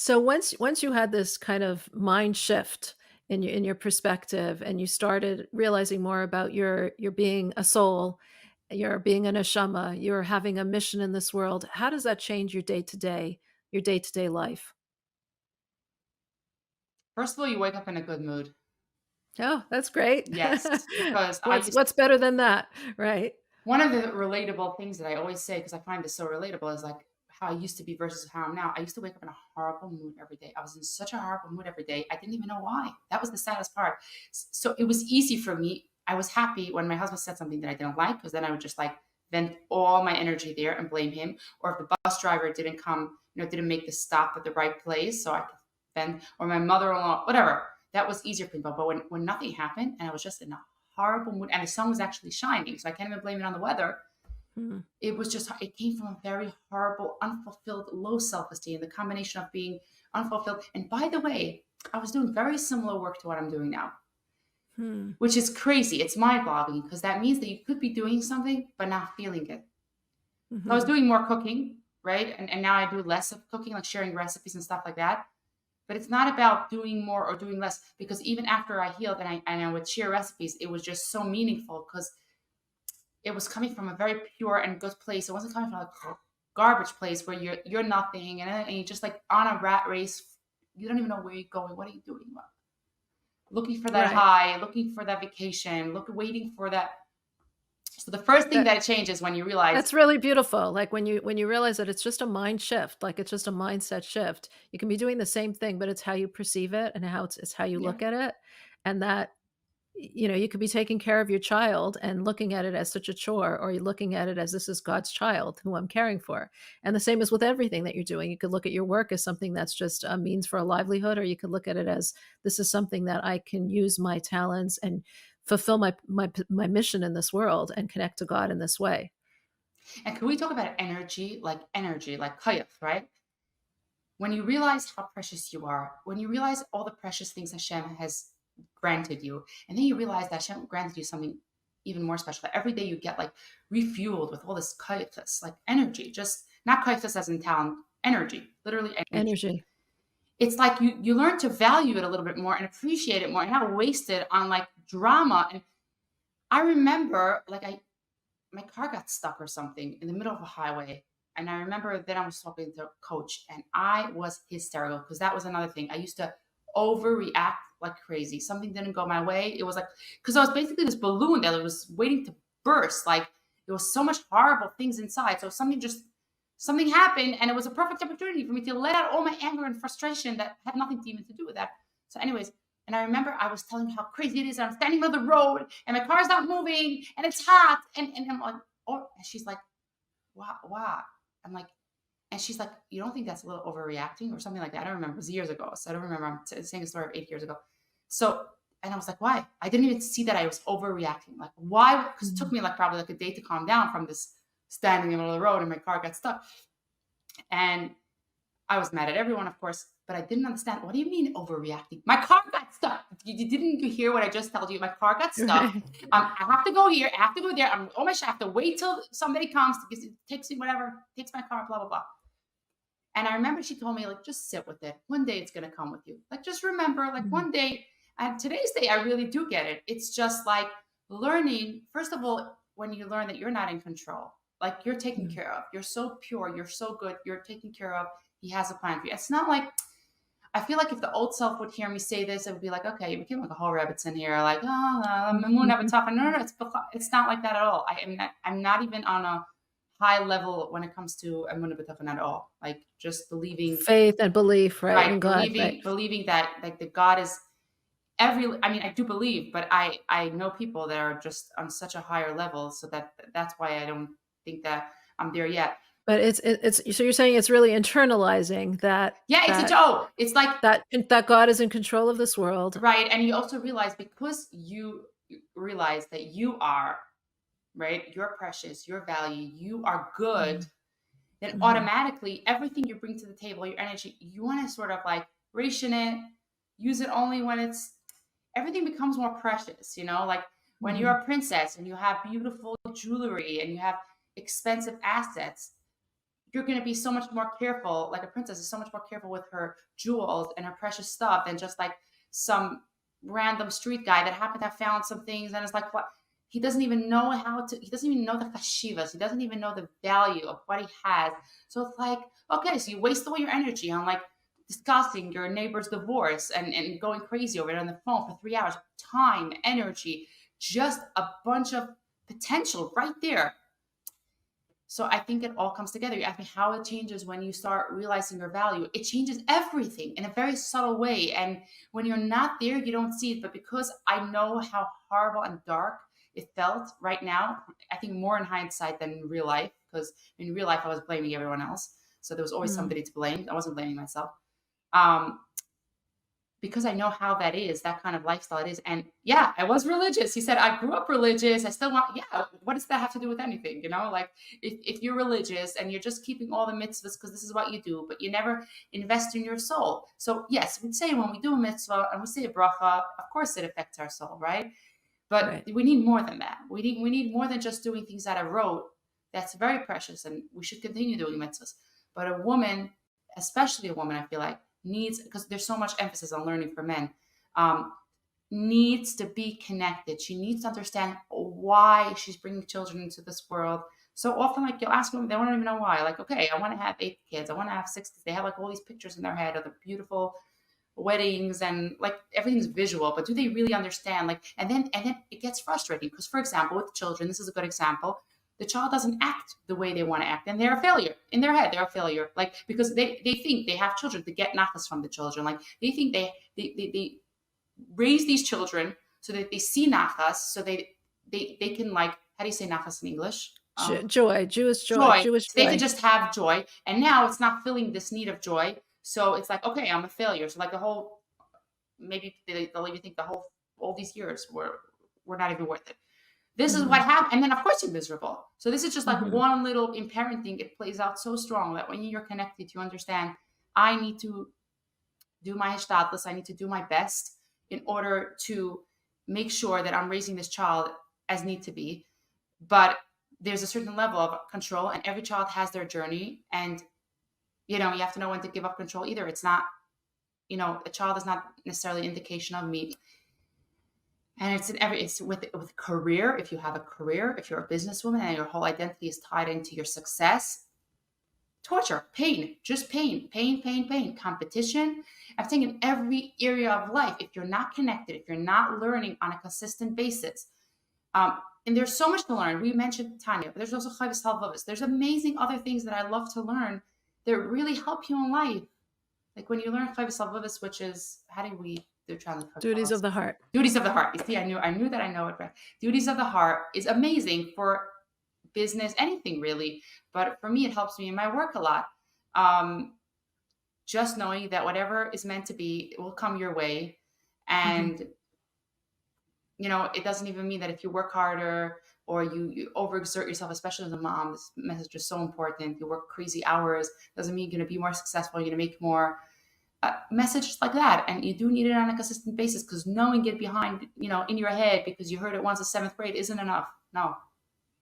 So once you had this kind of mind shift in your perspective, and you started realizing more about your being a soul, your being a neshama, you're having a mission in this world, how does that change your day-to-day life? First of all, you wake up in a good mood. Oh, that's great. Yes, because What's better than that, right? one of the relatable things that I always say, because I find this so relatable, is like how I used to be versus how I'm now. I used to wake up in a horrible mood every day. I was in such a horrible mood every day. I didn't even know why. That was the saddest part. So it was easy for me. I was happy when my husband said something that I didn't like, because then I would just like vent all my energy there and blame him. Or if the bus driver didn't come, didn't make the stop at the right place, so I could vent, or my mother-in-law, whatever. That was easier for me. But when nothing happened and I was just in a horrible mood, and the sun was actually shining, so I can't even blame it on the weather. Hmm. It was just, it came from a very horrible, unfulfilled, low self-esteem, the combination of being unfulfilled. And by the way, I was doing very similar work to what I'm doing now, Hmm. which is crazy. It's mind-boggling, because that means that you could be doing something but not feeling it. So I was Mhm. doing more cooking, right? And now I do less of cooking, like sharing recipes and stuff like that. But it's not about doing more or doing less, because even after I healed and I would share recipes, it was just so meaningful, because it was coming from a very pure and good place. It wasn't coming from a garbage place where you're nothing, and you're just like on a rat race. You don't even know where you're going. What are you doing? Looking for that Right. high, looking for that vacation, waiting for that. So the first thing That that it changes when you realize, that's really beautiful, like, when you realize that it's just a mind shift, like, it's just a mindset shift. You can be doing the same thing, but it's how you perceive it and how it's how you yeah. look at it, and that you could be taking care of your child and looking at it as such a chore, or you're looking at it as, "This is God's child who I'm caring for." And the same is with everything that you're doing. You could look at your work as something that's just a means for a livelihood, or you could look at it as, "This is something that I can use my talents and fulfill my mission in this world and connect to God in this way." And can we talk about energy, like kayaf, right? When you realize how precious you are, when you realize all the precious things Hashem has granted you, and then you realize that Hashem granted you something even more special. That every day you get like refueled with all this kaitas, like energy, just not kaitas as in talent, energy, literally energy. Energy. It's like you learn to value it a little bit more and appreciate it more, and not waste it on like drama. And I remember like my car got stuck or something in the middle of a highway. And I remember then I was talking to a coach, and I was hysterical, because that was another thing. I used to overreact like crazy. Something didn't go my way. It was like, because I was basically this balloon that was waiting to burst. Like there was so much horrible things inside. So something happened, and it was a perfect opportunity for me to let out all my anger and frustration that had nothing to even to do with that. So anyways, and I remember I was telling her how crazy it is. I'm standing on the road and my car's not moving and it's hot. And I'm like, oh, and she's like, wow, wow. I'm like, and she's like, you don't think that's a little overreacting or something like that? I don't remember. It was years ago. So I don't remember. I'm saying a story of 8 years ago. So, and I was like, why? I didn't even see that I was overreacting. Like, why? Because it took Mhm. me like probably like a day to calm down from this standing in the middle of the road and my car got stuck. And I was mad at everyone, of course, but I didn't understand. What do you mean overreacting? My car got stuck. Didn't you hear what I just told you? My car got stuck. Right. I have to go here. I have to go there. I'm oh my! I have to wait till somebody comes to takes me whatever, takes my car, blah blah blah. And I remember she told me like, just sit with it. One day it's gonna come with you. Like just remember, like Mhm. one day. And today's day, I really do get it. It's just like learning. First of all, when you learn that you're not in control, like you're taken Mhm. care of. You're so pure. You're so good. You're taken care of. He has a plan for you. It's not like I feel like if the old self would hear me say this, it would be like, okay, you became like a whole rabbits in here, like, oh, I'm a moon up Mhm. top. And no, it's not like that at all. I'm not even on a high level when it comes to Amunah B'tachon at all. Like just believing, Faith and belief, right, right? in God, right. Believing that like the God is every. I mean, I do believe, but I know people that are just on such a higher level, so that's why I don't think that I'm there yet. But it's so you're saying it's really internalizing that Yeah, that it's like that God is in control of this world. right, and you also realize because you realize that you are right, you're precious, your value, you are good, Mhm. then Mhm. automatically everything you bring to the table, your energy, you want to sort of like ration it, use it only when it's everything becomes more precious, like when you're Mhm. a princess and you have beautiful jewelry and you have expensive assets, you're going to be so much more careful. Like a princess is so much more careful with her jewels and her precious stuff than just like some random street guy that happened to have found some things and is like, what? He doesn't even know how to, he doesn't even know the chashivas. He doesn't even know the value of what he has. So it's like, okay, so you waste all your energy on like discussing your neighbor's divorce and going crazy over it on the phone for 3 hours. Time, energy, just a bunch of potential right there. So I think it all comes together. You ask me how it changes when you start realizing your value. It changes everything in a very subtle way. And when you're not there, you don't see it. But because I know how horrible and dark it felt right now, I think more in hindsight than in real life, because in real life I was blaming everyone else. So there was always Mm. somebody to blame. I wasn't blaming myself. Um, because I know how that is, that kind of lifestyle it is. And yeah, I was religious. He said, I grew up religious. I still want, yeah, what does that have to do with anything? You know, like if you're religious and you're just keeping all the mitzvahs because this is what you do, but you never invest in your soul. So yes, we'd say when we do a mitzvah and we say a bracha, of course it affects our soul, right? But Right. we need more than that. We need more than just doing things that I wrote. That's very precious, and we should continue doing mitzvahs. But a woman, especially a woman, I feel like needs, because there's so much emphasis on learning for men, um, needs to be connected. She needs to understand why she's bringing children into this world. So often, like you'll ask women, they don't even know why. Like, okay, I want to have 8 kids. I want to have 6 kids. They have like all these pictures in their head of the beautiful weddings and like everything's visual, but do they really understand? Like, and then it gets frustrating because, for example, with children, this is a good example. The child doesn't act the way they want to act, and they're a failure in their head. They're a failure, like because they think they have children to get nachas from the children. Like they think they raise these children so that they see nachas, so they can like, how do you say nachas in English? Joy, Jewish joy, Joy. Jewish So they could joy. just have joy, and now it's not filling this need of joy. So it's like, okay, I'm a failure. So like the whole, maybe they'll even think the whole, all these years were not even worth it. This is what Mhm. happened, and then of course you're miserable. So this is just like Mhm. one little in parenting. It plays out so strong that when you're connected, you understand. I need to do my hishtadlus. I need to do my best in order to make sure that I'm raising this child as need to be. But there's a certain level of control, and every child has their journey, and you have to know when to give up control. Either it's not, a child is not necessarily indication of me. And it's with career. If you have a career, if you're a businesswoman and your whole identity is tied into your success, torture, pain, just pain, pain, pain, pain, competition. I'm saying in every area of life, if you're not connected, if you're not learning on a consistent basis, and there's so much to learn. We mentioned Tanya, but there's also Chavis Halvavis. There's amazing other things that I love to learn that really help you in life. Like when you learn Chavis Halvavis, which is, how do we do translate Chavis Duties of Halvavis? the heart. Duties of the heart. You see, I knew that I know it right. Duties of the heart is amazing for business, anything really. But for me, it helps me in my work a lot. Um, just knowing that whatever is meant to be, it will come your way. Mhm. And, it doesn't even mean that if you work harder or you overexert yourself, especially as a mom, this message is so important. You work crazy hours, doesn't mean you're going to be more successful, you're going to make more. Messages like that, and you do need it on a consistent basis, because knowing it behind, in your head because you heard it once in seventh grade isn't enough. No.